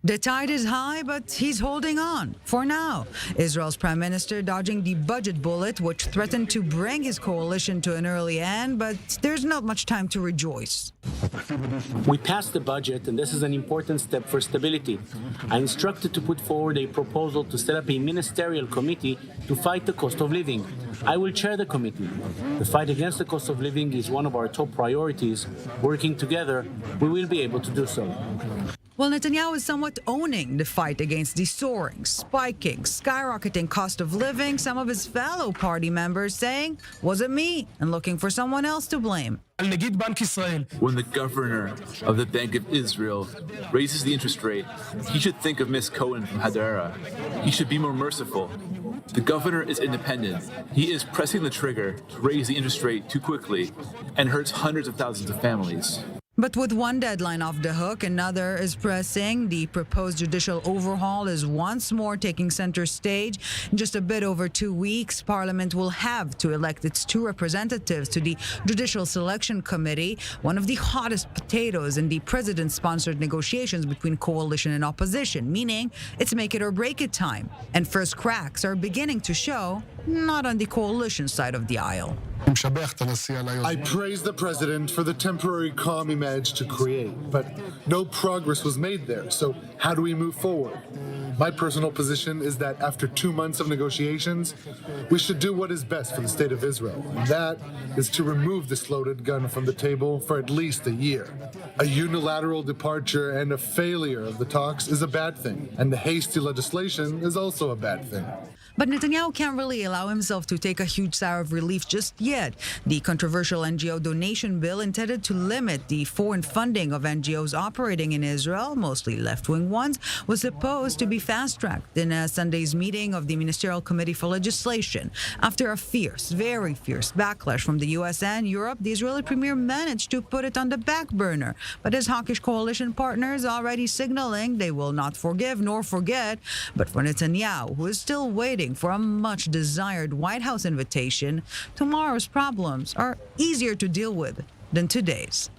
The tide is high, but he's holding on for now. Israel's prime minister dodging the budget bullet, which threatened to bring his coalition to an early end, but there's not much time to rejoice. We passed the budget, and this is an important step for stability. I instructed to put forward a proposal to set up a ministerial committee to fight the cost of living. I will chair the committee. The fight against the cost of living is one of our top priorities. Working together, we will be able to do so. Well, Netanyahu is somewhat owning the fight against the soaring, spiking, skyrocketing cost of living. Some of his fellow party members saying, wasn't me, and looking for someone else to blame. When the governor of the Bank of Israel raises the interest rate, he should think of Miss Cohen from Hadera. He should be more merciful. The governor is independent. He is pressing the trigger to raise the interest rate too quickly and hurts hundreds of thousands of families. But with one deadline off the hook, another is pressing. The proposed judicial overhaul is once more taking center stage. In just a bit over 2 weeks, Parliament will have to elect its 2 representatives to the Judicial Selection Committee, one of the hottest potatoes in the president-sponsored negotiations between coalition and opposition, meaning it's make it or break it time. And first cracks are beginning to show, not on the coalition side of the aisle. I praise the president for the temporary calm he managed to create, but no progress was made there. So how do we move forward? My personal position is that after 2 months of negotiations, we should do what is best for the state of Israel. And that is to remove this loaded gun from the table for at least a year. A unilateral departure and a failure of the talks is a bad thing, and the hasty legislation is also a bad thing. But Netanyahu can't really allow himself to take a huge sigh of relief just yet. The controversial NGO donation bill intended to limit the foreign funding of NGOs operating in Israel, mostly left-wing ones, was supposed to be fast-tracked in Sunday's meeting of the Ministerial Committee for Legislation. After a very fierce backlash from the US and Europe, the Israeli premier managed to put it on the back burner. But his hawkish coalition partners already signaling they will not forgive nor forget. But for Netanyahu, who is still waiting for a much-desired White House invitation, tomorrow's problems are easier to deal with than today's.